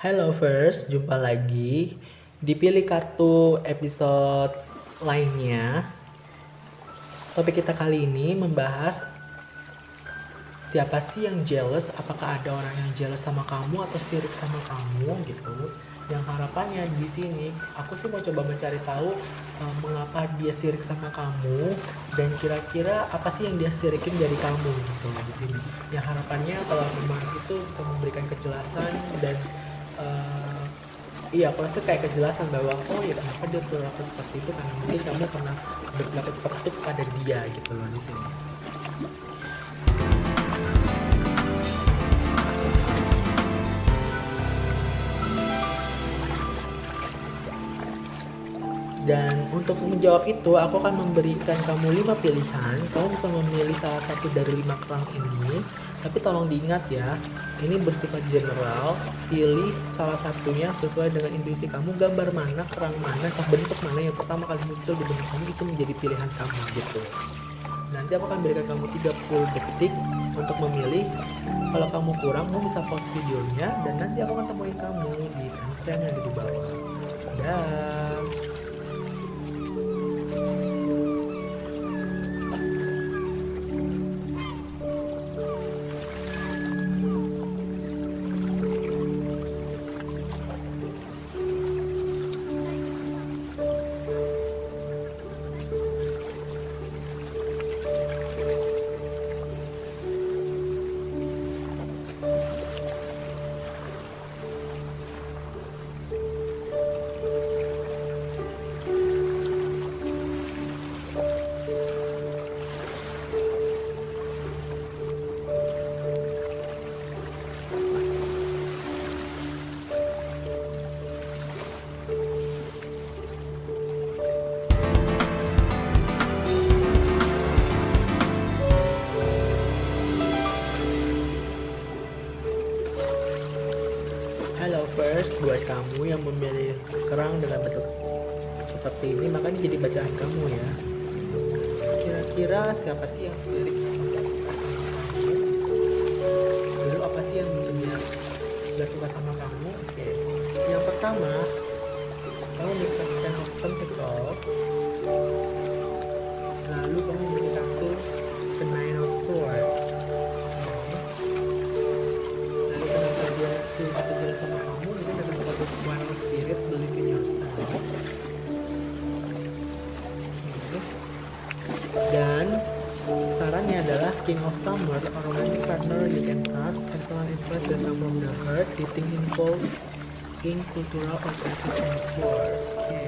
Hai lovers, jumpa lagi di Pilih Kartu episode lainnya. Topik kita kali ini membahas siapa sih yang jealous, apakah ada orang yang jealous sama kamu atau sirik sama kamu gitu. Yang harapannya di sini aku sih mau coba mencari tahu mengapa dia sirik sama kamu dan kira-kira apa sih yang dia sirikin dari kamu gitu di sini. Yang harapannya kalau memang itu bisa memberikan kejelasan dan iya, aku rasa kayak kejelasan bahwa oh ya kenapa dia berlaku seperti itu karena mungkin kamu pernah berlaku seperti itu pada dia gitu loh di sini. Dan untuk menjawab itu, aku akan memberikan kamu 5 pilihan. Kamu bisa memilih salah satu dari 5 kerang ini. Tapi tolong diingat ya, ini bersifat general. Pilih salah satunya sesuai dengan intuisi kamu. Gambar mana, kerang mana, atau bentuk mana yang pertama kali muncul di benak kamu itu menjadi pilihan kamu gitu. Nanti aku akan berikan kamu 30 detik untuk memilih. Kalau kamu kurang, kamu bisa pause videonya dan nanti aku akan temuin kamu di timestamp yang ada di bawah. Dah. Halo first, buat kamu yang memilih kerang dengan bentuk seperti ini, maka ini jadi bacaan kamu ya. Kira-kira siapa sih yang sirik atau gak suka sama kamu? Lalu apa sih yang bikin dia gak suka sama kamu? Oke. Yang pertama, kamu mendapatkan obstacle. Lalu kamu memilih kartu The Nine of Swords. Lalu kenapa dia sulit atau jelas sama kamu? Bisa dapat kartu One of Spirit, Believe in Yourself. Dan sarannya adalah King of Summer, a romantic partner you can trust, excellent interest that come from the heart, dating involved in cultural or creative explore. Oke.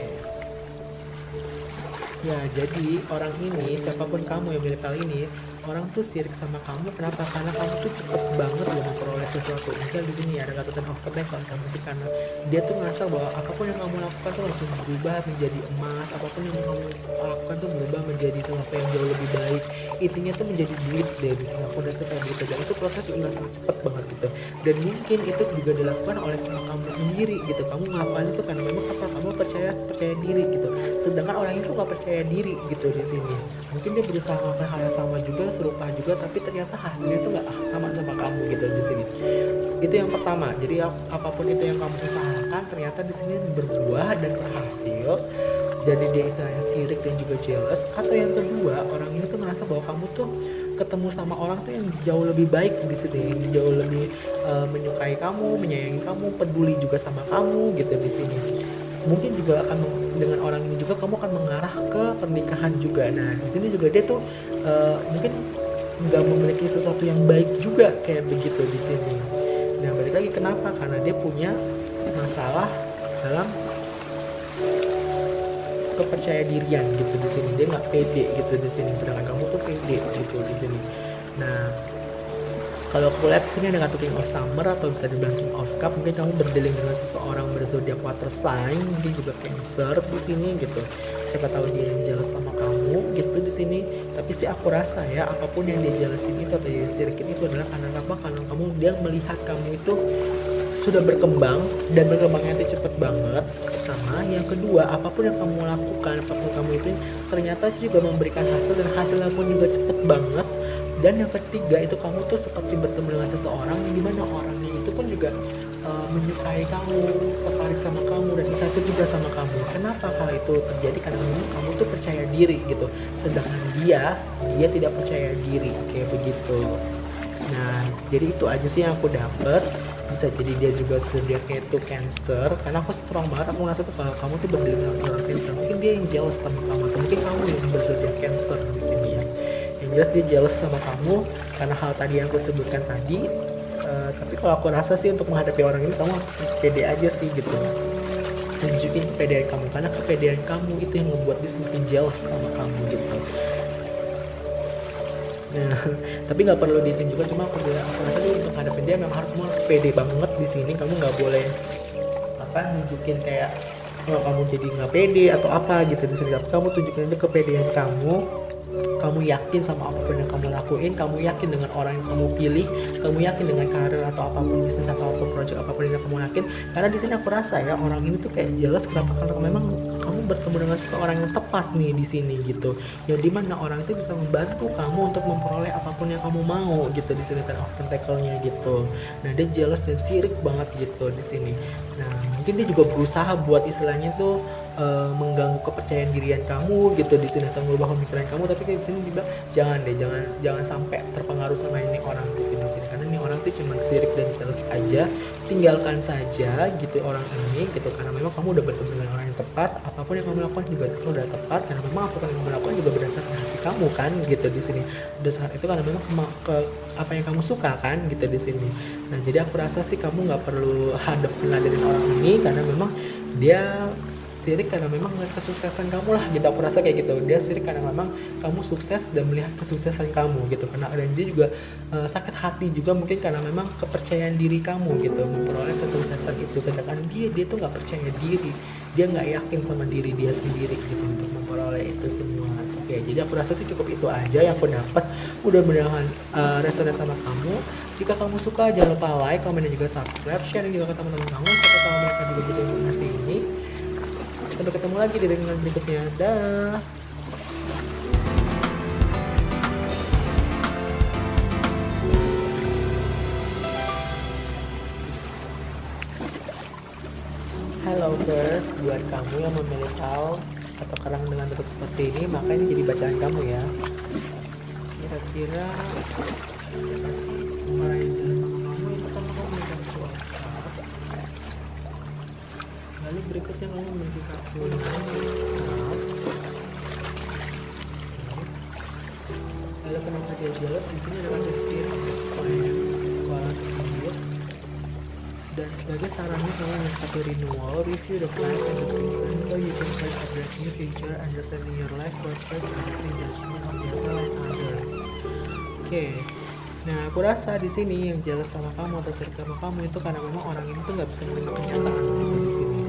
Ya, jadi orang ini, siapapun kamu yang milih kali ini, orang tuh sirik sama kamu. Kenapa? Karena kamu tuh cepet banget loh memperoleh sesuatu. Misal di sini ada kata Ten of Pentacles, mungkin karena dia tuh ngerasa bahwa apapun yang kamu lakukan tuh langsung berubah menjadi emas. Apapun yang kamu lakukan tuh berubah menjadi sesuatu yang jauh lebih baik. Intinya tuh menjadi duit deh di sini. Aku udah tuh kayak gitu. Dan itu proses juga sangat cepet banget gitu. Dan mungkin itu juga dilakukan oleh cuma kamu sendiri gitu. Kamu ngapain itu karena memang apa kamu percaya diri gitu. Sedangkan orang itu nggak percaya diri gitu di sini. Mungkin dia berusaha melakukan hal yang sama juga, serupa juga, tapi ternyata hasilnya itu nggak sama kamu gitu di sini. Itu yang pertama. Jadi apapun itu yang kamu usahakan ternyata di sini berbuah dan berhasil. Jadi dia istilahnya sirik dan juga jealous. Atau yang kedua, orang ini tuh ngerasa bahwa kamu tuh ketemu sama orang tuh yang jauh lebih baik di sini, jauh lebih menyukai kamu, menyayangi kamu, peduli juga sama kamu gitu di sini. Mungkin juga akan dengan orang ini juga kamu akan mengarah ke pernikahan juga. Nah di sini juga dia tuh mungkin nggak memiliki sesuatu yang baik juga kayak begitu di sini. Nah balik lagi kenapa? Karena dia punya masalah dalam kepercaya dirian gitu di sini. Dia nggak pede gitu di sini, sedangkan kamu tuh pede gitu di sini. Nah kalau aku lihat sini ada kartu King of Summer atau bisa dibilang King of Cup. Mungkin kamu berdealing dengan seseorang berzodiak water sign, mungkin juga Cancer di sini gitu. Siapa tahu dia yang jealous sama kamu gitu di sini. Tapi sih aku rasa ya apapun yang dia jealousin itu atau dia sirikin itu adalah karena apa? Karena kamu dia melihat kamu itu sudah berkembang dan berkembangnya itu cepet banget. Pertama, yang kedua apapun yang kamu lakukan, apapun kamu itu ternyata juga memberikan hasil dan hasilnya pun juga cepet banget. Dan yang ketiga itu kamu tuh seperti bertemu dengan seseorang yang dimana orangnya itu pun juga menyukai kamu, tertarik sama kamu dan excited juga sama kamu. Kenapa hal itu terjadi? Karena memang kamu tuh percaya diri gitu, sedangkan dia tidak percaya diri kayak begitu. Nah, jadi itu aja sih yang aku dapet. Bisa jadi dia juga zodiaknya itu Cancer, karena aku strong banget, aku ngerasa tuh kalau kamu tuh berdiri dengan orang Cancer, mungkin dia yang jealous sama kamu, atau mungkin kamu yang berzodiak Cancer di sini ya. Yang jelas dia jealous sama kamu karena hal tadi yang aku sebutkan tadi. Tapi kalau aku rasa sih untuk menghadapi orang ini kamu harus pede aja sih gitu, tunjukin kepedean kamu, karena kepedean kamu itu yang membuat dia semakin jealous sama kamu gitu. Nah, tapi nggak perlu ditunjukkan, cuma aku rasa sih untuk hadapin dia memang kamu harus pede banget di sini. Kamu nggak boleh nunjukin kayak kamu jadi nggak pede atau apa gitu di sini. Kamu tunjukin aja kepedean kamu yakin sama apapun yang kamu lakuin, kamu yakin dengan orang yang kamu pilih, kamu yakin dengan karir atau apapun, bisnis atau apapun, project apapun yang kamu yakin. Karena di sini aku rasa ya orang ini tuh kayak jelas kenapa, karena memang kamu bertemu dengan seseorang yang tepat nih di sini gitu, yang dimana orang itu bisa membantu kamu untuk memperoleh apapun yang kamu mau gitu di sini, Ten of Pentacle-nya gitu. Nah, dia jealous dan sirik banget gitu di sini. Nah, mungkin dia juga berusaha buat istilahnya tuh mengganggu kepercayaan dirian kamu gitu di sini, atau merubah pemikiran kamu. Tapi di sini dibilang jangan sampai terpengaruh sama ini orang gitu di sini, karena ini orang tuh cuma sirik dan jealous aja. Tinggalkan saja gitu orang ini gitu, karena memang kamu udah bertemu dengan orang yang tepat. Apapun yang kamu lakukan juga udah tepat, karena memang apapun yang kamu lakukan juga berdasarkan hati kamu kan gitu di sini. Berdasarkan itu karena memang apa yang kamu suka kan gitu di sini. Nah, jadi aku rasa sih kamu nggak perlu ladenin orang ini, karena memang dia sirik karena memang melihat kesuksesan kamu lah gitu. Aku rasa kayak gitu, dia sirik karena memang kamu sukses dan melihat kesuksesan kamu gitu. Karena dan dia juga sakit hati juga mungkin karena memang kepercayaan diri kamu gitu memperoleh kesuksesan itu, sedangkan dia tuh nggak percaya diri, dia nggak yakin sama diri dia sendiri gitu untuk memperoleh itu semua. Oke, jadi aku rasa sih cukup itu aja yang aku dapat. Mudah-mudahan resonate sama kamu. Jika kamu suka, jangan lupa like, komen, dan juga subscribe, share juga ke teman-teman kamu, siapa tahu mereka juga butuh informasi ini. Sampai ketemu lagi di rekaman berikutnya. Dah. Hello first, buat kamu yang memilih kau atau kerang dengan bentuk seperti ini, maka ini jadi bacaan kamu ya. Kira-kira orang yang jelas sama kamu itu kan kamu memegang kuasa. Lalu berikutnya kamu memiliki kartu lalu kenapa dia jelas? Di sini adalah the spirit kuala spirit. Dan sebagai sarannya kamu yang satu renewal, review the plan and the reason so you can plan a brand new future, understanding your life purpose and the judgment of yourself and others. Oke. Nah, aku rasa di sini yang jelas sama kamu atau sirik sama kamu itu karena memang orang ini tuh nggak bisa menerima kenyataan gitu di sini.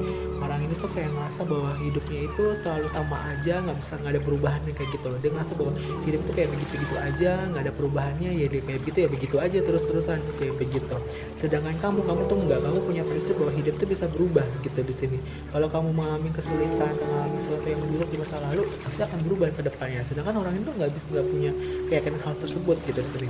Orang ini tuh kayak ngerasa bahwa hidupnya itu selalu sama aja, nggak ada perubahannya kayak gitu loh. Dia ngerasa bahwa hidup itu kayak begitu-gitu aja, nggak ada perubahannya, ya dia kayak begitu ya begitu aja terus-terusan kayak begitu. Sedangkan kamu tuh nggak, kamu punya prinsip bahwa hidup tuh bisa berubah gitu di sini. Kalau kamu mengalami kesulitan, mengalami sesuatu yang buruk di masa lalu, pasti akan berubah ke depannya. Sedangkan orang itu nggak punya keyakinan hal tersebut gitu di sini.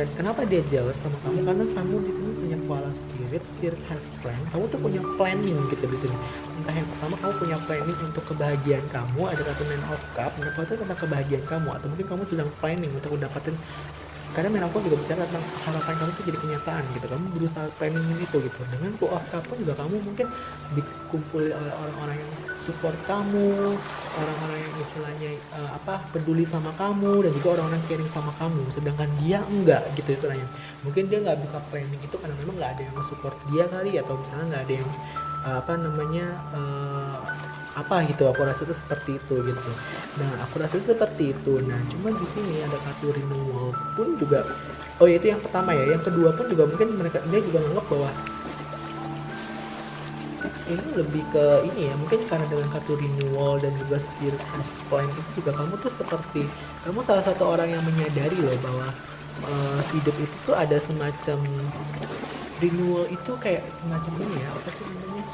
Dan kenapa dia jealous sama kamu? Karena kamu di sini punya kuala spirit has plan. Kamu tuh punya planning gitu di sini. Entah yang pertama kamu punya planning untuk kebahagiaan kamu, ada kartu Man of Cup, itu tentang kebahagiaan kamu, atau mungkin kamu sedang planning untuk mendapatkan, karena Man of Cup juga bicara tentang harapan kamu itu jadi kenyataan gitu. Kamu berusaha planningin itu gitu. Dengan Two of Cup pun juga kamu mungkin dikumpuli oleh orang-orang yang support kamu, orang-orang yang istilahnya peduli sama kamu, dan juga orang-orang caring sama kamu, sedangkan dia enggak gitu istilahnya. Mungkin dia nggak bisa planning itu karena memang nggak ada yang support dia kali, atau misalnya nggak ada yang gitu. Aku rasa itu seperti itu gitu. Nah, aku rasa seperti itu. Nah, cuma di sini ada kartu renewal pun juga. Oh ya, itu yang pertama ya. Yang kedua pun juga mungkin dia juga menganggap bahwa ini lebih ke ini ya, mungkin karena dengan kartu renewal dan juga spirit and plan itu juga kamu tuh seperti kamu salah satu orang yang menyadari loh bahwa hidup itu tuh ada semacam renewal itu kayak semacam ini ya, apa sih namanya,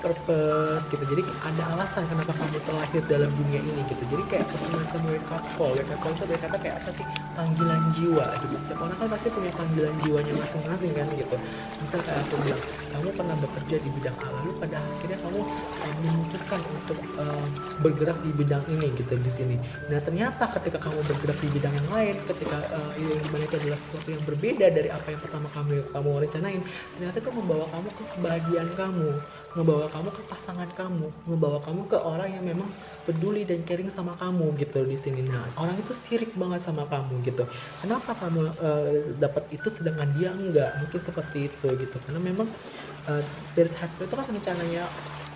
purpose gitu. Jadi ada alasan kenapa kamu terlahir dalam dunia ini gitu. Jadi kayak semacam wake up call. Wake up call itu berkata kayak apa sih, panggilan jiwa gitu. Setiap orang kan pasti punya panggilan jiwanya masing-masing kan gitu. Misal kayak aku bilang, kamu pernah bekerja di bidang A, lalu pada akhirnya kamu memutuskan untuk bergerak di bidang ini gitu di sini. Nah ternyata ketika kamu bergerak di bidang yang lain, ketika yang dimana itu adalah sesuatu yang berbeda dari apa yang pertama kamu rencanain, ternyata itu membawa kamu ke kebahagiaan kamu, ngebawa kamu ke pasangan kamu, ngebawa kamu ke orang yang memang peduli dan caring sama kamu gitu di sini. Nah orang itu sirik banget sama kamu gitu. Kenapa kamu dapat itu sedangkan dia enggak? Mungkin seperti itu gitu. Karena memang spirit itu kan rencananya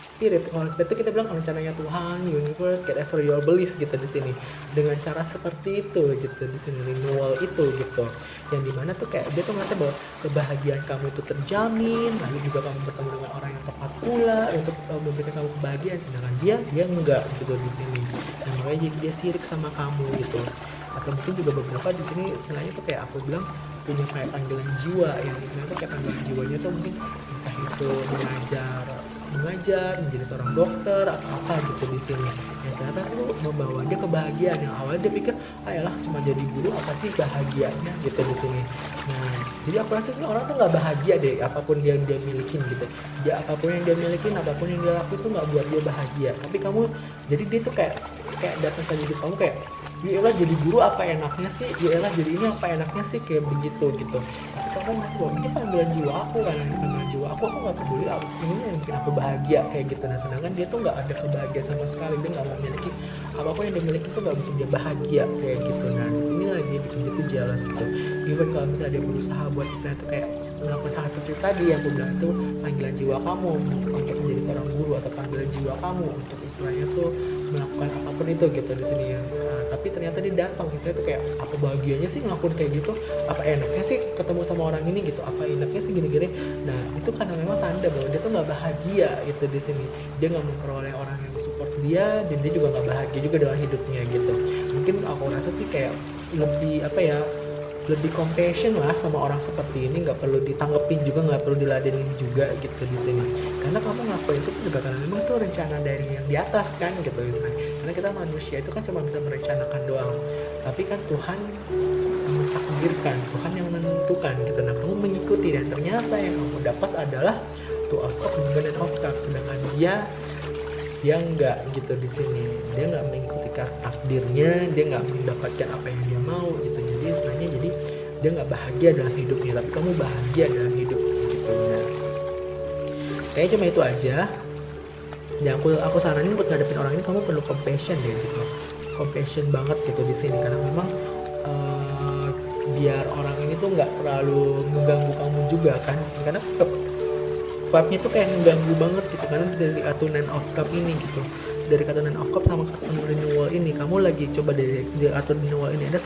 spirit. Kalau spirit itu kita bilang rencananya Tuhan, universe, whatever your belief gitu di sini. Dengan cara seperti itu gitu di sini, renewal itu gitu. Yang dimana tuh kayak dia tuh ngerasa bahwa kebahagiaan kamu itu terjamin, lalu juga kamu bertemu dengan orang yang tepat pula untuk memberikan kamu kebahagiaan, sedangkan dia enggak gitu di sini. Dan makanya jadi dia sirik sama kamu gitu. Atau mungkin juga beberapa di sini istilahnya tuh kayak aku bilang punya kayak panggilan jiwa, yang istilahnya tuh kayak panggilan jiwanya tuh mungkin entah itu mengajar, menjadi seorang dokter atau apa gitu di sini. Yang ternyata itu membawa dia kebahagiaan yang awalnya dia pikir, ayolah cuma jadi guru apa sih bahagianya gitu di sini. Nah, jadi aku rasa orang tuh nggak bahagia deh apapun yang dia milikin gitu. Dia apapun yang dia milikin, apapun yang dia lakuin tuh nggak buat dia bahagia. Tapi kamu, jadi dia tuh kayak datang ke hidup kamu kayak, yaelah jadi guru apa enaknya sih, yaelah jadi ini apa enaknya sih, kayak begitu gitu. Tapi kamu ngasih bahwa ini panggilan jiwa aku kan, ini panggilan jiwa aku nggak peduli ini yang bikin aku bahagia kayak gitu. Nah sedangkan dia tuh nggak ada kebahagiaan sama sekali, dia nggak memiliki apapun yang dia miliki tuh nggak bikin dia bahagia kayak gitu. Nah disinilah dia bikin dia tuh jealous gitu. Even kalau misalnya dia berusaha buat istilahnya tuh kayak melakukan hal seperti tadi yang aku bilang itu panggilan jiwa kamu untuk menjadi seorang guru, atau panggilan jiwa kamu untuk istilahnya tuh melakukan apapun itu gitu di sini ya. Nah, tapi ternyata dia datang istilahnya tuh kayak, apa bahagianya sih ngelakuin kayak gitu, apa enaknya sih ketemu sama orang ini gitu, apa enaknya sih gini-gini. Nah itu karena memang tanda bahwa dia tuh nggak bahagia gitu di sini. Dia nggak memperoleh orang yang support dia, dan dia juga nggak bahagia juga dengan hidupnya gitu. Mungkin aku rasa sih kayak lebih compassion lah sama orang seperti ini, nggak perlu ditanggepin juga, nggak perlu diladenin juga gitu di sini. Karena kamu ngelakuin itu juga karena memang itu rencana dari yang di atas kan gitu misalnya. Karena kita manusia itu kan cuma bisa merencanakan doang, tapi kan Tuhan yang mentakdirkan, Tuhan yang menentukan gitu. Nah kamu mengikuti, dan ternyata yang kamu dapat adalah Two of Cups dan Ten of Cups, sedangkan dia enggak gitu di sini. Dia nggak mengikuti takdirnya, dia nggak mendapatkan apa yang dia mau gitu. Jadi istilahnya, jadi dia nggak bahagia dalam hidupnya, tapi kamu bahagia dalam hidup gitu. Nah kayaknya cuma itu aja. Dan aku saranin buat ngadepin orang ini, kamu perlu compassion deh gitu, compassion banget gitu di sini. Karena memang biar orang ini tuh nggak terlalu ngeganggu kamu juga kan, karena vibe-nya tuh kayak ngeganggu banget gitu. Karena dari kartu Nine of Cup ini gitu, dari kartu Nine of Cup sama kartu renewal ini, kamu lagi coba dari kartu renewal ini ada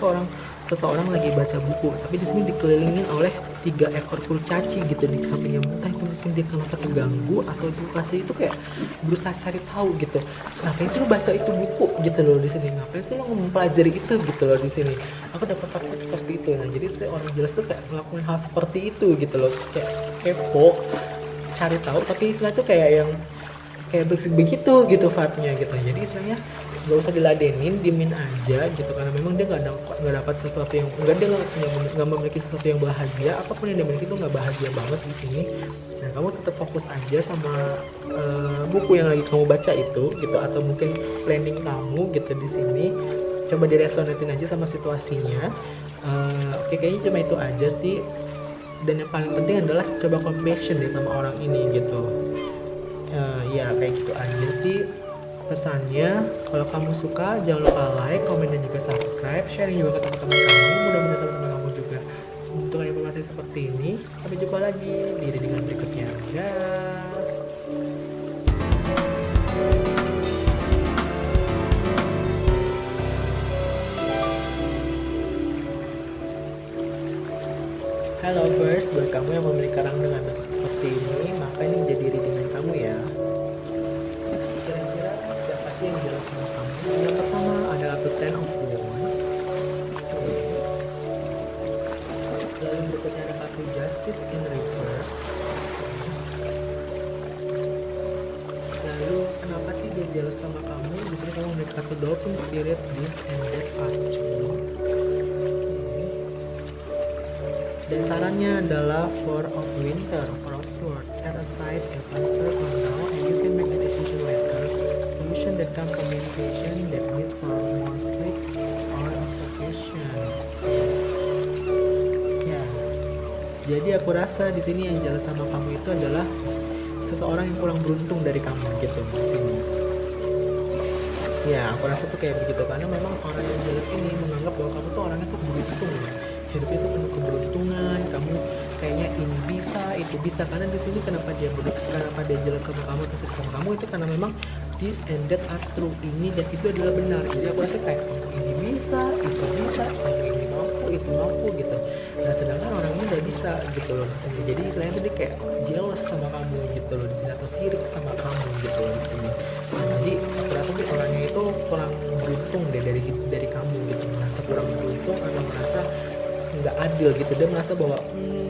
seseorang lagi baca buku, tapi di sini dikelilingin oleh 3 ekor kurcaci gitu di sampingnya. Entah itu mungkin dia merasa keganggu, atau itu kasih itu kayak berusaha cari tahu gitu, ngapain sih lo baca itu buku gitu loh di sini, ngapain sih lo mempelajari itu gitu loh di sini. Aku dapat fakta seperti itu. Nah jadi orang jelas tuh kayak melakukan hal seperti itu gitu loh, kayak kepo, cari tahu, tapi istilah tuh kayak yang kayak begitu gitu vibe-nya gitu. Jadi istilahnya nggak usah diladenin, diemin aja gitu. Karena memang dia nggak dapat sesuatu yang dia nggak memiliki sesuatu yang bahagia, apapun yang dia miliki itu nggak bahagia banget di sini. Nah kamu tetap fokus aja sama buku yang lagi kamu baca itu gitu, atau mungkin planning kamu gitu di sini. Coba diresonatin aja sama situasinya. Oke, kayaknya cuma itu aja sih. Dan yang paling penting adalah coba compassion deh sama orang ini gitu. Ya kayak gitu aja sih pesannya. Kalau kamu suka jangan lupa like, komen, dan juga subscribe, sharing juga ke teman-teman kamu. Mudah-mudahan teman-teman kamu juga untuk informasi seperti ini. Sampai jumpa lagi di readingan berikutnya. Halo first, buat kamu yang memiliki karang dengan bentuk seperti ini, maka ini menjadi readingan kamu ya. Kira-kira siapa sih yang jelas sama kamu? Yang pertama adalah The Ten of Wands. Lalu berikutnya ada kartu Justice in Reverse. kata dolphin spirit, this and that are true. Dan sarannya adalah Four of Winter, Four of Swords. Set aside a concern for now and you can make a decision later. Solution that come communication that need for more sleep or a vacation. Ya, jadi aku rasa di sini yang jelas sama kamu itu adalah seseorang yang kurang beruntung dari kamu gitu di sini. Ya, aku rasa tuh kayak begitu karena memang orang yang jelas ini menganggap bahwa kamu tuh orangnya tuh beruntung. Hidupnya tuh penuh keberuntungan, kamu kayaknya ini bisa, itu bisa. Karena di sini kenapa dia jelas sama kamu, terus sama kamu itu karena memang this and that are true, ini dan itu adalah benar. Jadi aku rasa kayak kamu ini bisa, itu bisa, kamu ini mampu, itu mampu gitu. Nah sedangkan orang ini nggak bisa gitu loh di sini. Jadi istilahnya tuh dia kayak jealous sama kamu gitu loh di sini atau sirik sama kamu gitu loh di sini. Nah, jadi aku rasa sih orangnya itu kurang beruntung deh dari kamu gitu, merasa kurang beruntung atau merasa nggak adil gitu. Dia merasa bahwa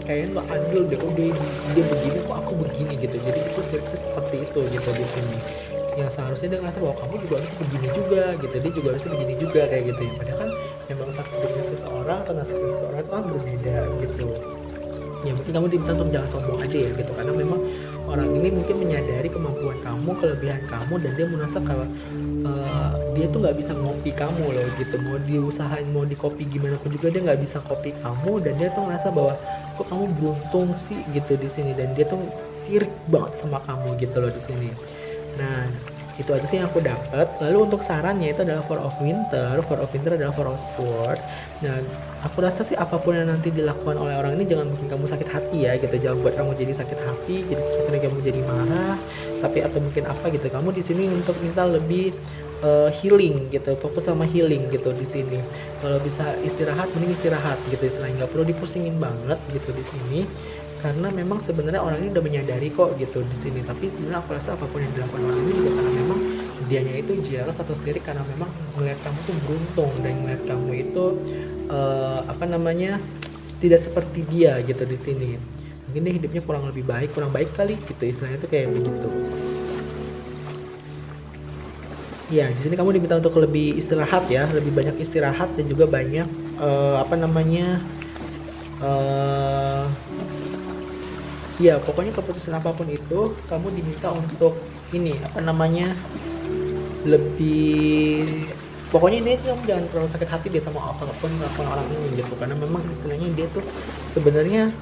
kayaknya nggak adil deh, udah dia begini kok aku begini gitu. Jadi itu seperti itu gitu di sini. Yang seharusnya dia ngerasa bahwa kamu juga harus begini juga gitu, dia juga harus begini juga kayak gitu ya. Padahal kan memang takdirnya seseorang atau nasibnya seseorang itu kan berbeda gitu. Ya mungkin kamu diminta untuk jangan sombong aja ya gitu, karena memang orang ini mungkin menyadari kemampuan kamu, kelebihan kamu, dan dia merasa kalau dia tuh nggak bisa ngopi kamu loh gitu. Mau diusahain mau dikopi gimana pun juga dia nggak bisa kopi kamu, dan dia tuh ngerasa bahwa kok kamu beruntung sih gitu di sini, dan dia tuh sirik banget sama kamu gitu loh di sini. Nah itu aja sih yang aku dapat. Lalu untuk sarannya itu adalah Four of Winter. Four of Winter adalah Four of Sword. Nah aku rasa sih apapun yang nanti dilakukan oleh orang ini jangan bikin kamu sakit hati ya gitu. Jangan buat kamu jadi sakit hati, jadi kamu jadi marah, tapi atau mungkin apa gitu. Kamu di sini untuk minta lebih healing gitu, fokus sama healing gitu di sini. Kalau bisa istirahat mending istirahat gitu, istilahnya nggak perlu dipusingin banget gitu di sini. Karena memang sebenarnya orang ini udah menyadari kok gitu di sini. Tapi sebenarnya aku rasa apapun yang dilakukan orang ini juga karena memang dianya itu jealous atau sirik karena memang melihat kamu tuh beruntung dan melihat kamu itu tidak seperti dia gitu di sini. Mungkin dia hidupnya kurang baik kali gitu, istilahnya itu kayak begitu. Ya di sini kamu diminta untuk lebih istirahat ya, lebih banyak istirahat dan juga banyak ya pokoknya keputusan apapun itu kamu diminta untuk lebih, pokoknya ini kamu jangan terlalu sakit hati deh sama apapun orang ini gitu, karena memang istilahnya dia tuh sebenarnya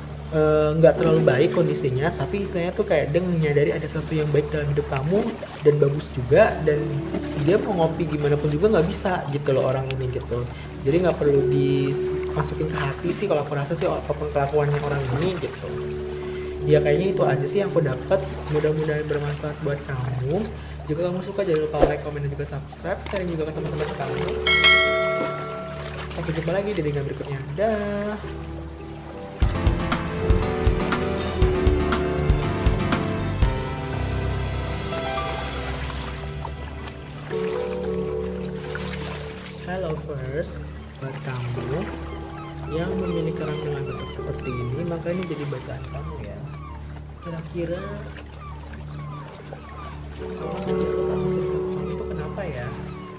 nggak terlalu baik kondisinya, tapi istilahnya tuh kayak dia menyadari ada sesuatu yang baik dalam hidup kamu dan bagus juga, dan dia mau ngopi gimana pun juga nggak bisa gitu loh orang ini gitu. Jadi nggak perlu dimasukin ke hati sih kalau aku rasa sih apapun kelakuannya orang ini gitu. Ya kayaknya itu aja sih yang aku dapat. Mudah-mudahan bermanfaat buat kamu. Jika kamu suka jangan lupa like, comment, dan juga subscribe, sharing juga ke teman-teman kamu. Sampai jumpa lagi di video berikutnya. Dah. Hello first, buat kamu yang memiliki orang dengan bentuk seperti ini, maka ini jadi bacaan kamu ya. Kira-kira kamu sama sikap kamu itu kenapa ya?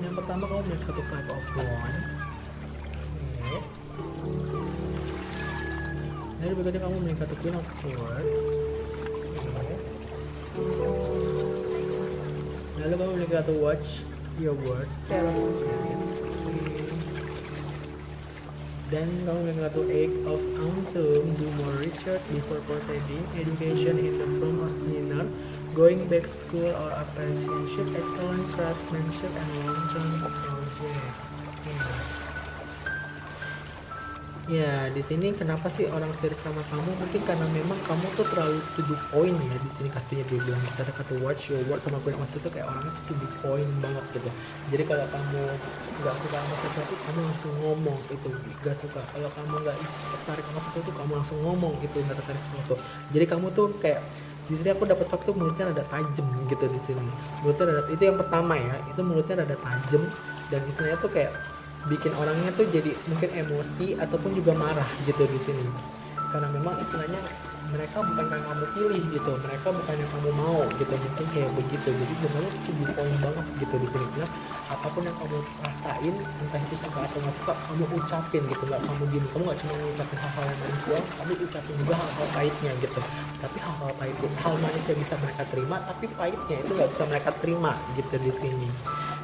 Yang pertama kamu melihat satu Five of Wands. Okay. Lalu berikutnya kamu melihat satu Queen of Swords. Okay. Lalu kamu melihat satu Watch Your Word, dan kamu melihat satu Eight of Autumn, do more research before proceeding, education in the form of seminar, going back school or apprenticeship, excellent craftsmanship and long-term project. Ya, di sini kenapa sih orang sirik sama kamu? Mungkin karena memang kamu tuh terlalu to the point ya. Di sini katanya dia bilang kita ada kata watch your word sama Queen of Wands itu kayak orangnya to the point banget gitu. Jadi kalau kamu nggak suka sama sesuatu, kamu langsung ngomong itu nggak suka. Kalau kamu nggak tertarik sama sesuatu, kamu langsung ngomong itu nggak tertarik sama sesuatu. Jadi kamu tuh kayak di sini aku dapat fakta mulutnya rada tajam gitu di sini. Mulutnya rada, itu yang pertama ya, itu mulutnya rada tajam dan istilahnya tuh kayak bikin orangnya tuh jadi mungkin emosi ataupun juga marah gitu di sini. Karena memang istilahnya mereka bukan yang kamu pilih gitu, mereka bukan yang kamu mau gitu, mungkin kayak begitu. Jadi benar itu di poin banget gitu di sini bilang apapun yang kamu rasain, entah itu suka atau nggak suka, kamu ucapin gitu, nggak kamu diem, kamu nggak cuma ngucapin hal-hal yang manis doang, kamu ucapin juga hal-hal pahitnya gitu. Tapi hal-hal pahit, hal manisnya bisa mereka terima, tapi pahitnya itu nggak bisa mereka terima gitu di sini.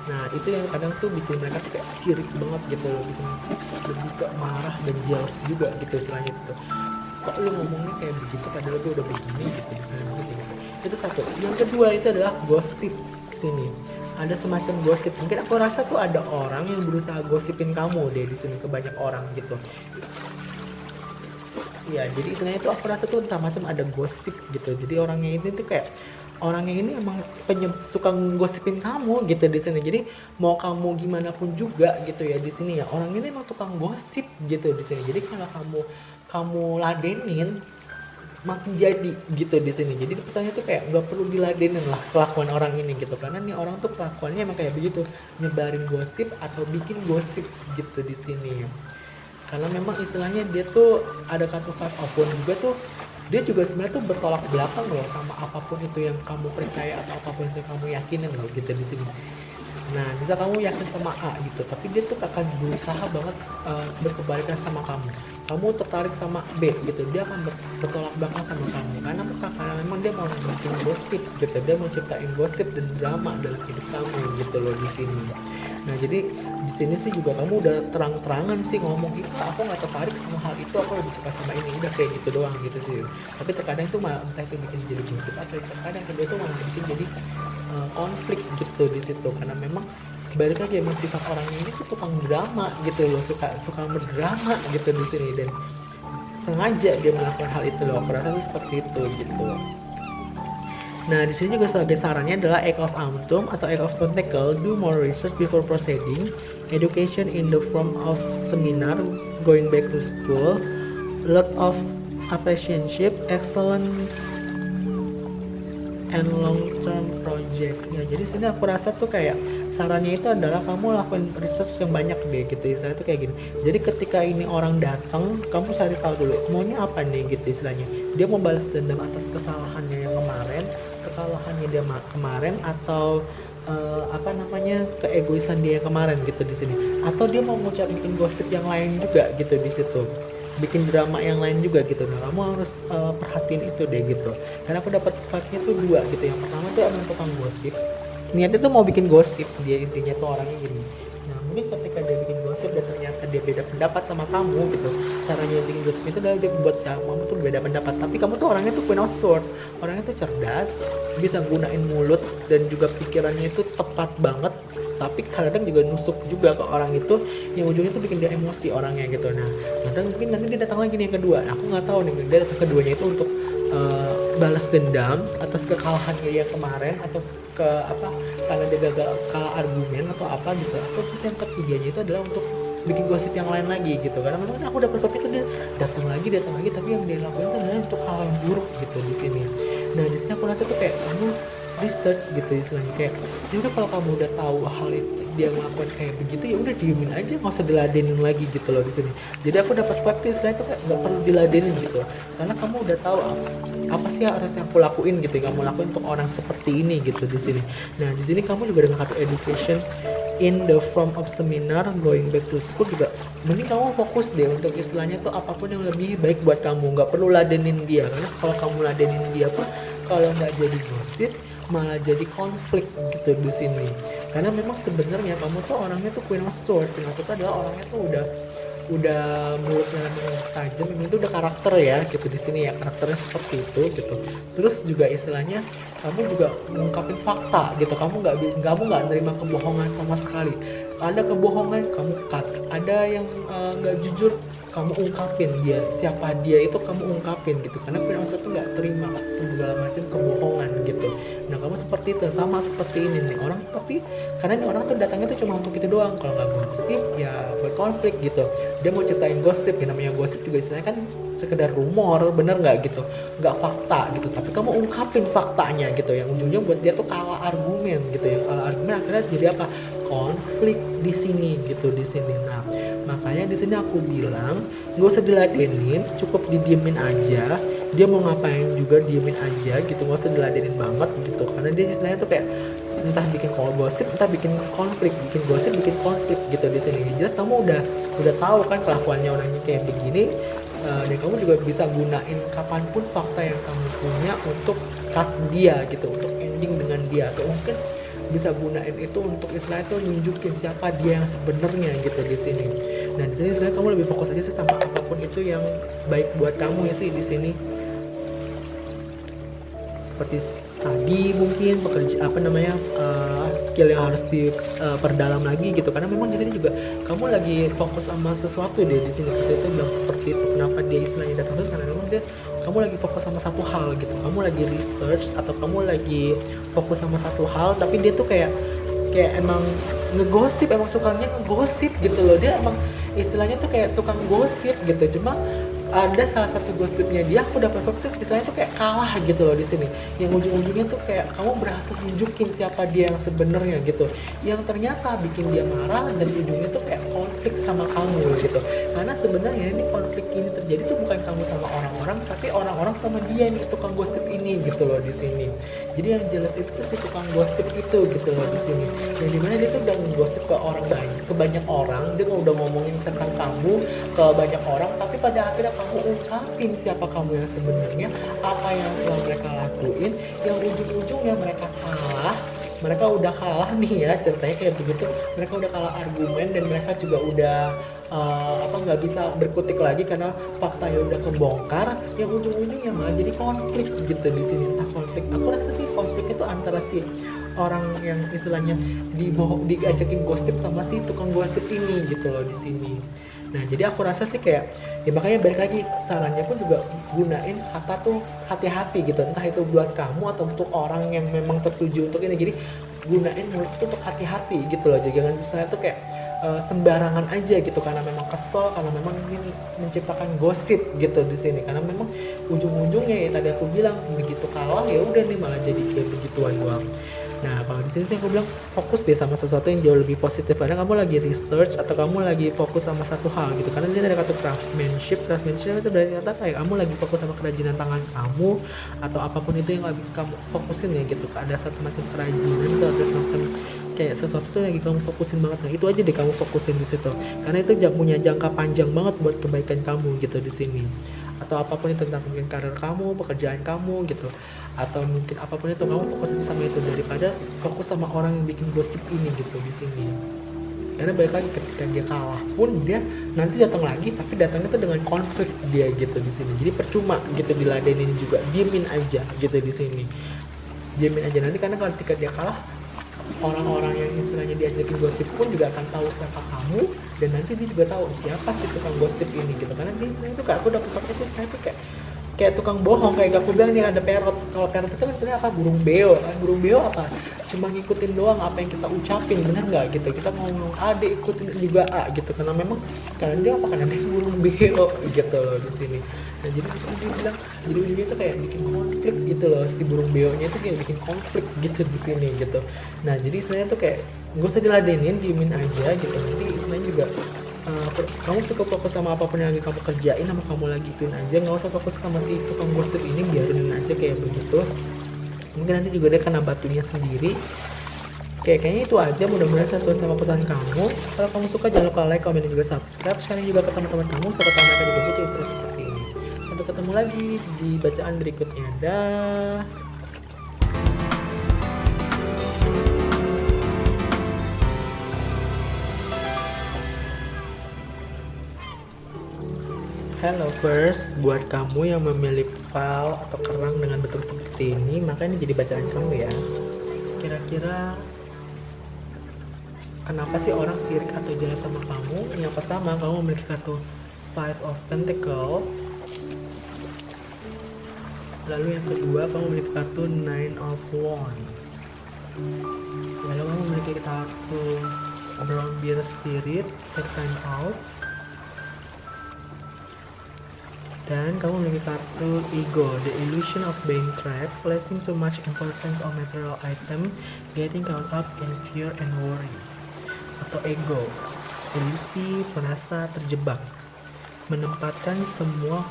Nah itu yang kadang tuh bikin mereka tuh kayak sirik banget gitu loh, bikin lebih ke marah dan jealous juga gitu istilahnya gitu. Kok lu ngomongnya kayak begitu padahal gue udah begini gitu misalnya gitu. Itu satu. Yang kedua itu adalah gosip di sini. Ada semacam gosip. Mungkin aku rasa tuh ada orang yang berusaha gosipin kamu deh di sini ke banyak orang gitu. Ya, jadi istilahnya tuh aku rasa tuh entah macam ada gosip gitu. Jadi orangnya ini tuh kayak orangnya ini emang suka ngosipin kamu gitu di sini. Jadi mau kamu gimana pun juga gitu ya di sini ya. Orang ini emang tukang gosip gitu di sini. Jadi kalau kamu ladenin makin jadi gitu di sini. Jadi pesannya tuh kayak nggak perlu diladenin lah kelakuan orang ini gitu, karena nih orang tuh kelakuannya emang kayak begitu, nyebarin gosip atau bikin gosip gitu di sini. Karena memang istilahnya dia tuh ada kata five of one juga tuh, dia juga sebenarnya tuh bertolak belakang loh sama apapun itu yang kamu percaya atau apapun itu yang kamu yakinin loh gitu di sini. Nah, misal kamu yakin sama A gitu, tapi dia tuh akan berusaha banget berkebalikan sama kamu. Kamu tertarik sama B gitu, dia akan bertolak belakang sama kamu. Karena memang dia mau bikin gosip gitu, dia mau ciptain gosip dan drama dalam hidup kamu gitu loh di sini. Nah, jadi di sini sih juga kamu udah terang-terangan sih ngomong gitu, aku nggak tertarik sama hal itu, aku lebih suka sama ini, udah kayak gitu doang gitu sih. Tapi terkadang itu malah entah itu bikin jadi gosip atau terkadang kedua itu malah bikin jadi konflik gitu di situ, karena memang balik lagi emang sifat orangnya ini tuh tukang drama gitu loh, suka berdrama gitu di sini, dan sengaja dia melakukan hal itu loh, aku rasa seperti itu gitu loh. Nah, di sini juga sebagai sarannya adalah Eight of Autumn atau Eight of Pentacle, do more research before proceeding, education in the form of seminar, going back to school, lot of apprenticeship, excellent and long term project. Ya, jadi sini aku rasa tuh kayak sarannya itu adalah kamu lakuin research yang banyak deh gitu istilahnya tuh kayak gini. Jadi ketika ini orang datang, kamu cari tahu dulu maunya apa nih gitu istilahnya. Dia mau balas dendam atas kesalahannya yang kekalahannya dia kemarin, atau keegoisan dia yang kemarin gitu di sini, atau dia mau bikin gosip yang lain juga gitu di situ, bikin drama yang lain juga gitu. Nah, kamu harus perhatiin itu deh gitu, karena aku dapat vibe-nya tuh dua gitu. Yang pertama tuh emang tukang gosip, niatnya tuh mau bikin gosip, dia intinya tuh orangnya gini. Nah, mungkin ketika dia bikin gosip dan ternyata dia beda pendapat sama kamu gitu, caranya bikin gosip itu adalah dia buat kamu tuh beda pendapat, tapi kamu tuh orangnya tuh Queen of Swords, orangnya tuh cerdas, bisa gunain mulut dan juga pikirannya itu tepat banget, tapi kadang juga nusuk juga ke orang itu yang ujungnya tuh bikin dia emosi orangnya gitu. Nah, kadang mungkin nanti dia datang lagi nih yang kedua. Nah, aku nggak tahu nih dia datang keduanya itu untuk balas dendam atas kekalahannya yang kemarin, atau karena dia gagal kalah argumen atau apa gitu, atau terus yang ketiganya itu adalah untuk bikin gosip yang lain lagi gitu. Karena memang aku dapat vibe itu dia datang lagi, tapi yang dia lakukan itu adalah untuk hal yang buruk gitu di sini. Nah, di sini aku rasa tuh kayak kamu research gitu istilahnya, kayak ya udah kalau kamu udah tahu hal itu dia ngelakuin kayak begitu, ya udah diemin aja, nggak usah diladenin lagi gitu loh di sini. Jadi aku dapat vibe istilahnya tuh kayak nggak perlu diladenin gitu, karena kamu udah tahu apa sih harusnya aku lakuin gitu, kamu lakuin untuk orang seperti ini gitu di sini. Nah, di sini kamu juga dengan kata education in the form of seminar, going back to school juga, mending kamu fokus deh untuk istilahnya tuh apapun yang lebih baik buat kamu, nggak perlu ladenin dia, karena kalau kamu ladenin dia pun kalau nggak jadi gosip malah jadi konflik gitu di sini. Karena memang sebenarnya kamu tuh orangnya tuh Queen of Swords, Queen of Swords adalah orangnya tuh udah mulutnya tajam, ini tuh udah karakter ya gitu di sini ya, karakternya seperti itu gitu. Terus juga istilahnya kamu juga mengungkapin fakta gitu, kamu nggak nerima kebohongan sama sekali. Ada kebohongan kamu cut, ada yang nggak jujur kamu ungkapin, siapa dia itu kamu ungkapin gitu, karena Queen of Swords tuh nggak terima segala macam kebohongan gitu. Nah, kamu seperti itu, sama seperti ini nih orang, tapi karena ini orang tuh datangnya tuh cuma untuk itu doang, kalau nggak gosip ya buat konflik gitu. Dia mau ceritain gosip, ya namanya gosip juga istilahnya kan sekedar rumor, bener nggak gitu, nggak fakta gitu, tapi kamu ungkapin faktanya gitu, yang ujungnya buat dia tuh kalah argumen gitu, yang kalah argumen akhirnya jadi apa, konflik di sini gitu di sini. Nah, makanya di sini aku bilang nggak usah diladenin, cukup didiemin aja, dia mau ngapain juga diemin aja gitu, nggak usah diladenin banget gitu, karena dia istilahnya tuh kayak entah bikin gosip, entah bikin konflik, bikin gosip, bikin konflik gitu di sini. Jelas kamu udah tahu kan kelakuannya orangnya kayak begini, dan kamu juga bisa gunain kapanpun fakta yang kamu punya untuk cut dia gitu, untuk ending dengan dia, atau mungkin bisa gunain itu untuk istilahnya itu nunjukin siapa dia yang sebenarnya gitu di sini. Nah di sini istilahnya kamu lebih fokus aja sih sama apapun itu yang baik buat kamu ya sih di sini, seperti studi mungkin, pekerja apa namanya, skill yang harus diperdalam lagi gitu, karena memang di sini juga kamu lagi fokus sama sesuatu deh di sini. Kita itu bilang seperti itu, kenapa dia istilahnya datang terus, karena memang dia kamu lagi fokus sama satu hal gitu, kamu lagi research atau kamu lagi fokus sama satu hal, tapi dia tuh kayak emang ngegosip, emang sukanya ngegosip gitu loh, dia emang istilahnya tuh kayak tukang gosip gitu. Cuma ada salah satu gosipnya dia, aku dapat tuh istilahnya tuh kayak kalah gitu loh di sini, yang ujung-ujungnya tuh kayak kamu berhasil nunjukin siapa dia yang sebenarnya gitu, yang ternyata bikin dia marah dan ujungnya tuh kayak konflik sama kamu gitu. Karena sebenarnya ini konflik ini terjadi tuh bukan kamu sama orang-orang, tapi orang-orang sama dia nih tukang gosip ini gitu loh di sini. Jadi yang jelas itu tuh si tukang gosip itu gitu loh di sini, yang dimana dia tuh udah ngegosip ke orang banyak, ke banyak orang, dia udah ngomongin tentang kamu ke banyak orang, tapi pada akhirnya kamu ungkapin siapa kamu yang sebenarnya, apa yang telah mereka lakuin, yang ujung-ujungnya mereka kalah. Mereka udah kalah nih ya, ceritanya kayak begitu, mereka udah kalah argumen dan mereka juga udah nggak bisa berkutik lagi karena faktanya udah kebongkar, yang ujung-ujungnya malah jadi konflik gitu di sini. Entah konflik, aku rasa sih konflik itu antara si orang yang istilahnya diajakin gosip sama si tukang gosip ini gitu loh di sini. Nah jadi aku rasa sih kayak ya, makanya balik lagi sarannya pun juga gunain kata tuh hati-hati gitu, entah itu buat kamu atau untuk orang yang memang tertuju untuk ini. Jadi gunain mulut itu untuk hati-hati gitu loh, jangan misalnya tuh kayak sembarangan aja gitu, karena memang kesel, karena memang ingin menciptakan gosip gitu di sini, karena memang ujung-ujungnya ya tadi aku bilang begitu kalah ya udah nih malah jadi kayak begituan doang. Nah kalau di sini aku bilang fokus deh sama sesuatu yang jauh lebih positif, karena kamu lagi research atau kamu lagi fokus sama satu hal gitu, karena dia ada kata craftsmanship itu berarti kata kayak kamu lagi fokus sama kerajinan tangan kamu atau apapun itu yang lagi kamu fokusin ya gitu, ada satu macam kerajinan itu harus melakukan kayak sesuatu tuh lagi kamu fokusin banget. Nah itu aja deh kamu fokusin di situ, karena itu punya jangka panjang banget buat kebaikan kamu gitu di sini. Atau apapun itu tentang mungkin karir kamu, pekerjaan kamu gitu, atau mungkin apapun itu kamu fokus aja sama itu daripada fokus sama orang yang bikin gosip ini gitu di sini. Karena balik lagi ketika dia kalah pun dia nanti datang lagi, tapi datangnya tuh dengan konflik dia gitu di sini. Jadi percuma gitu diladenin juga, diemin aja gitu di sini, diemin aja nanti, karena kalau ketika dia kalah orang-orang yang istilahnya diajakin gosip pun juga akan tahu siapa kamu, dan nanti dia juga tahu siapa sih tukang gosip ini gitu. Karena dia istilahnya itu kayak aku dapat pakai itu istilahnya itu kayak tukang bohong, kayak aku bilang nih ada parrot. Kalau parrot itu kan istilahnya apa, burung beo kan, burung beo apa cuma ngikutin doang apa yang kita ucapin, bener nggak gitu, kita mau ngomong A dia ikutin juga A gitu, karena memang karena dia apa, karena dia burung beo gitu loh di sini. Nah jadi dia bilang jadi ujungnya itu kayak bikin konflik gitu loh, si burung beonya itu kayak bikin konflik gitu di sini gitu. Nah jadi istilahnya tuh kayak gak usah diladenin, diemin aja gitu, nanti istilahnya juga kamu cukup fokus sama apapun yang lagi kamu kerjain, sama kamu lagi ituin aja, nggak usah fokus sama si tukang gosip ini, biarin aja kayak begitu. Mungkin nanti juga dia kena batunya sendiri. Kayaknya itu aja, mudah-mudahan sesuai sama pesan kamu. Kalau kamu suka jangan lupa like, komen, dan juga subscribe, sharing juga ke teman-teman kamu, siapa tahu mereka juga butuh info seperti ini. Sampai ketemu lagi di bacaan berikutnya, dah. Hello first, buat kamu yang memilih pal atau kerang dengan bentuk seperti ini, maka ini jadi bacaan kamu ya. Kira-kira kenapa sih orang sirik atau jelas sama kamu? Yang pertama, kamu memiliki kartu Five of Pentacle. Lalu yang kedua, kamu memiliki kartu Nine of Wands. Lalu kamu memiliki kartu Brown Bear Spirit, Take Time Out. Dan kamu memiliki kartu Ego, The Illusion of Being Trapped, placing too much importance on material item, getting caught up in fear and worry. Atau Ego, ilusi, merasa terjebak, menempatkan semua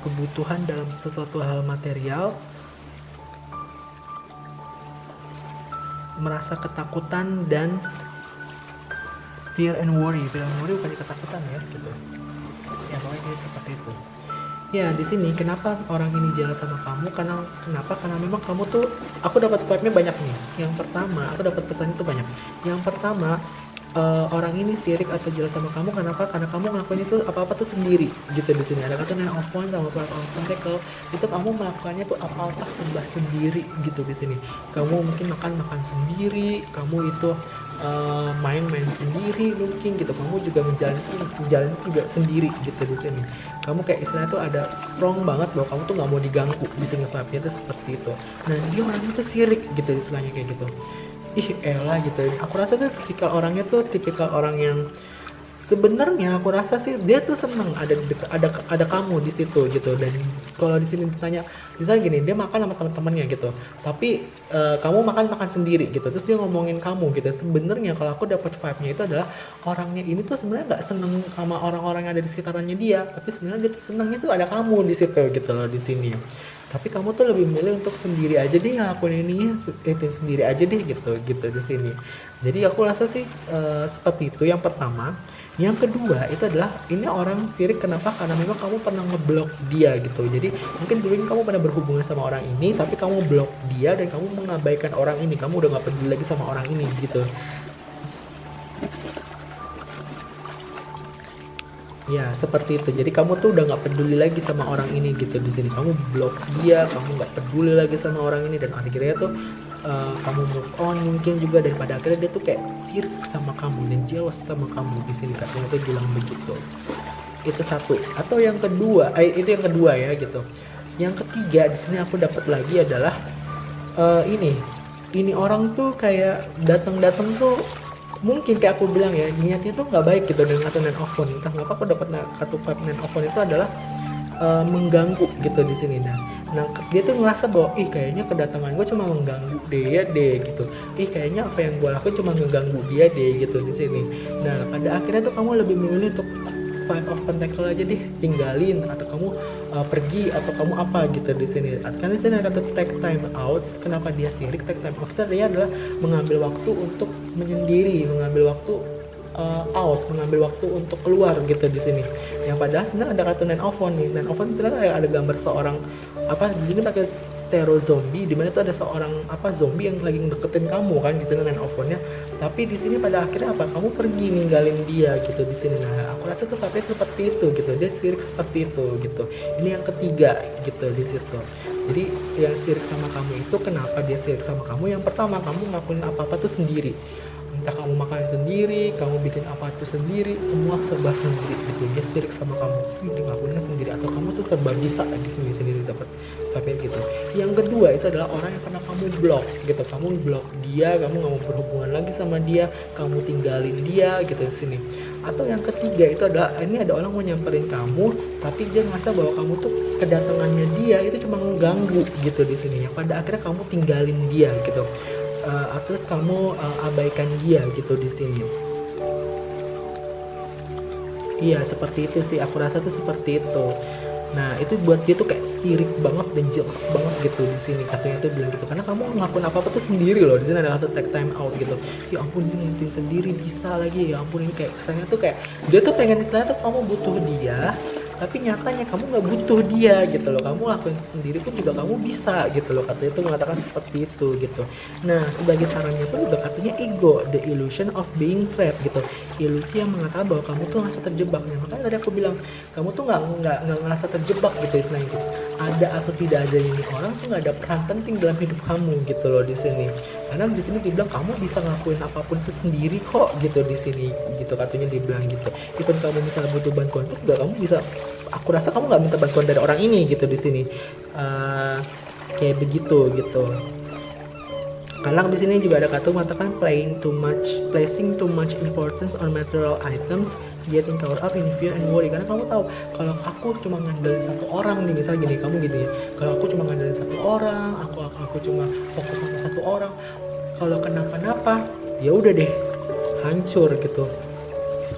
kebutuhan dalam sesuatu hal material, merasa ketakutan dan fear and worry bukan ketakutan ya gitu ya, pokoknya seperti itu ya. Di sini kenapa orang ini jelas sama kamu, karena memang kamu tuh, aku dapat vibe-nya banyak nih. Yang pertama, aku dapat pesan itu banyak. Yang pertama, orang ini sirik atau jelas sama kamu kenapa? Karena kamu ngelakuin itu apa-apa tuh sendiri gitu. Di sini ada kata nine of one sama five of pentacle, itu kamu melakukannya tuh apa-apa serba sendiri gitu. Di sini kamu mungkin makan sendiri, kamu itu main-main sendiri mungkin gitu, kamu juga menjalani juga sendiri gitu. Di sini kamu kayak istilahnya tuh ada strong banget bahwa kamu tuh nggak mau diganggu. Di sini vibe-nya tuh seperti itu. Nah dia orangnya tuh sirik gitu istilahnya kayak gitu. Ih elah gitu, aku rasa tuh tipikal orangnya tuh tipikal orang yang sebenarnya aku rasa sih dia tuh seneng ada kamu di situ gitu. Dan kalau di sini ditanya misalnya gini, dia makan sama teman-temannya gitu, tapi kamu makan sendiri gitu, terus dia ngomongin kamu gitu. Sebenarnya kalau aku dapat vibe-nya itu adalah orangnya ini tuh sebenarnya nggak seneng sama orang-orang yang ada di sekitarannya dia, tapi sebenarnya dia tuh senengnya tuh ada kamu di situ gitu loh di sini. Tapi kamu tuh lebih milih untuk sendiri aja deh ngelakuin ininya, itu sendiri aja deh gitu di sini. Jadi aku rasa sih seperti itu yang pertama. Yang kedua itu adalah ini orang sirik kenapa? Karena memang kamu pernah ngeblok dia gitu. Jadi mungkin dulu ini kamu pernah berhubungan sama orang ini, tapi kamu blok dia dan kamu mengabaikan orang ini. Kamu udah gak peduli lagi sama orang ini gitu. Ya seperti itu. Jadi kamu tuh udah nggak peduli lagi sama orang ini gitu. Di sini kamu blok dia, kamu nggak peduli lagi sama orang ini, dan akhirnya tuh kamu move on mungkin juga, dan pada akhirnya dia tuh kayak sirik sama kamu dan jealous sama kamu. Di sini katanya tuh bilang begitu. Itu satu. Atau yang kedua, itu yang kedua ya gitu. Yang ketiga di sini aku dapat lagi adalah ini orang tuh kayak datang tuh mungkin kayak aku bilang ya, niatnya tuh nggak baik gitu dengan kartu nine of one. Entah kenapa aku dapat kartu five nine of one itu adalah mengganggu gitu di sini. Nah dia tuh ngerasa bahwa kayaknya kedatangan gue cuma mengganggu dia deh gitu. Kayaknya apa yang gue lakuin cuma ngeganggu dia deh gitu di sini. Nah pada akhirnya tuh kamu lebih memilih untuk five of pentacle aja deh, tinggalin atau kamu pergi atau kamu apa gitu di sini. Karena di sini ada kata take time out. Kenapa dia sirik? Take time out dia adalah mengambil waktu untuk menyendiri, mengambil waktu out, mengambil waktu untuk keluar gitu di sini. Yang padahal sebenarnya ada kata nine of one nih. Nine of one sebenarnya ada gambar seorang di sini pakai teror zombie, di mana itu ada seorang zombie yang lagi ngedeketin kamu kan di sini nine of one-nya. Tapi di sini pada akhirnya kamu pergi ninggalin dia gitu di sini. Nah aku rasa tuh tapi seperti itu gitu, dia sirik seperti itu gitu. Ini yang ketiga gitu di situ. Jadi yang sirik sama kamu itu kenapa dia sirik sama kamu? Yang pertama, kamu ngelakuin apa-apa tuh sendiri. Entah kamu makan sendiri, kamu bikin apa tuh sendiri, semua serba sendiri gitu. Dia sirik sama kamu, dia ngelakuinnya sendiri, atau kamu tuh serba bisa gitu sendiri dapat vibe gitu. Yang kedua itu adalah orang yang pernah kamu blok gitu. Kamu blok dia, kamu gak mau berhubungan lagi sama dia, kamu tinggalin dia gitu di sini. Atau yang ketiga itu adalah ini ada orang mau nyamperin kamu, tapi dia ngerasa bahwa kamu tuh kedatangannya dia itu cuma mengganggu gitu di sini. Yang pada akhirnya kamu tinggalin dia gitu. Terus kamu abaikan dia gitu di sini. Iya seperti itu sih, aku rasa tuh seperti itu. Nah itu buat dia tuh kayak sirik banget dan jealous banget gitu di sini, katanya tuh bilang gitu, karena kamu ngelakuin apa tuh sendiri loh. Di sini ada kata take time out gitu. Ya ampun dia ngelakuin sendiri bisa lagi, ya ampun ini kayak kesannya tuh kayak dia tuh pengen istilahnya tuh kamu butuh dia, tapi nyatanya kamu nggak butuh dia gitu loh. Kamu lakuin sendiri pun juga kamu bisa gitu loh, katanya itu mengatakan seperti itu gitu. Nah sebagai sarannya pun juga katanya ego, the illusion of being trapped gitu, ilusi yang mengatakan bahwa kamu tuh ngerasa terjebak. Nah makanya tadi aku bilang kamu tuh nggak ngerasa terjebak gitu istilahnya gitu. Ada atau tidak ada ini orang tuh nggak ada peran penting dalam hidup kamu gitu loh di sini. Karena di sini dibilang kamu bisa ngelakuin apapun itu sendiri kok gitu di sini gitu, katanya dibilang gitu. Even kamu misalnya butuh bantuan itu juga kamu bisa. Aku rasa kamu nggak minta bantuan dari orang ini gitu di sini. Kayak begitu gitu. Karena di sini juga ada kata mengatakan placing too much importance on material items, getting caught up in fear and worry. Karena kamu tahu kalau aku cuma ngandelin satu orang nih, misal gini, kamu gini ya, kalau aku cuma ngandelin satu orang, aku cuma fokus sama satu orang, kalau kenapa-napa ya udah deh hancur gitu.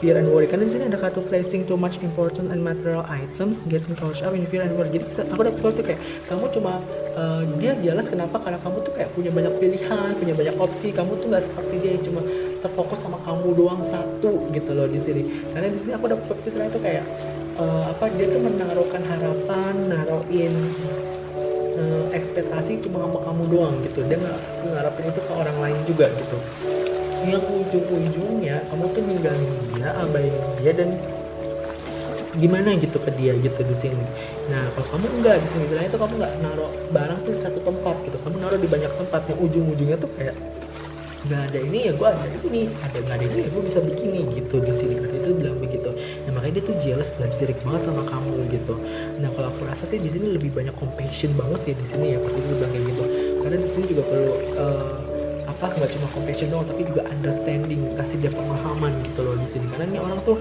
fear and worry. Karena di sini ada kata placing too much important and material items, getting caught up in fear and worry. Jadi aku dapet tuh kayak kamu cuma dia jelas kenapa, karena kamu tuh kayak punya banyak pilihan, punya banyak opsi. Kamu tuh nggak seperti dia yang cuma terfokus sama kamu doang satu gitu loh di sini. Karena di sini aku dapet istilah itu kayak dia tuh menaruhkan harapan, naruhin ekspektasi cuma sama kamu doang gitu. Dia nggak ngarepin itu ke orang lain juga gitu. Yang ujung-ujungnya kamu tuh ninggalin dia, abain dia, dan gimana gitu ke dia gitu di sini. Nah kalau kamu enggak di sini bilangnya tuh kamu nggak naruh barang tuh di satu tempat gitu, kamu naruh di banyak tempat yang ujung-ujungnya tuh kayak nggak ada ini ya gue ada ini, nggak ada ini ya gue bisa begini gitu di sini. Karena itu bilang begitu. Nah makanya dia tuh jealous dan sirik banget sama kamu gitu. Nah kalau aku rasa sih di sini lebih banyak compassion banget ya di sini ya, pasti dia bilang kayak gitu. Karena di sini juga perlu nggak cuma compassion doang, tapi juga understanding, kasih dia pemahaman gitu loh di sini. Karena ini orang tuh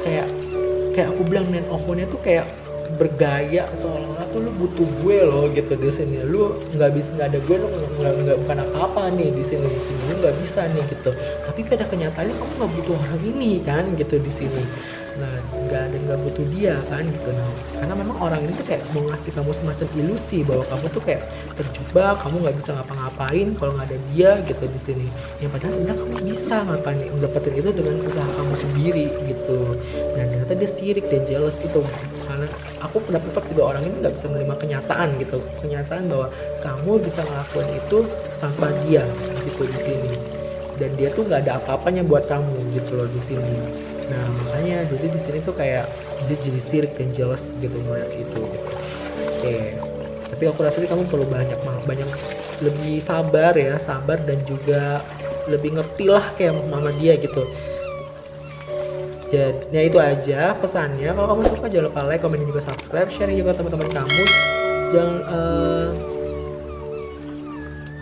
kayak aku bilang man of nya tuh kayak bergaya seolah-olah tuh lu butuh gue loh gitu di sini. Lu nggak ada gue, lu nggak bukan apa-apa nih di sini lu nggak bisa nih gitu. Tapi pada kenyataannya kamu nggak butuh orang ini kan gitu di sini. Nah nggak butuh dia kan gitu. Nah karena memang orang ini tuh kayak mau ngasih kamu semacam ilusi bahwa kamu tuh kayak terjebak, kamu nggak bisa ngapa-ngapain kalau nggak ada dia gitu di sini. Yang padahal sebenarnya kamu bisa dapetin itu dengan usaha kamu sendiri gitu. Dan ternyata dia sirik dan jealous itu karena aku pendapat juga orang ini nggak bisa menerima kenyataan bahwa kamu bisa ngelakuin itu tanpa dia gitu di sini. Dan dia tuh nggak ada apa-apanya buat kamu gitu loh di sini. Nah makanya jadi di sini tuh kayak dia jadi sirik dan jealous gitu melihat itu gitu. Oke. Tapi aku rasa sih kamu perlu banyak lebih sabar dan juga lebih ngerti lah kayak mama dia gitu. Jadi ya itu aja pesannya. Kalau kamu suka jangan lupa like, komen, dan juga subscribe, sharing juga teman-teman kamu. Jangan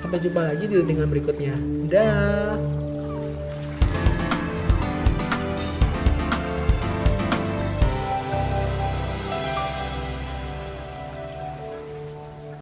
sampai jumpa lagi di dengan berikutnya. Dah.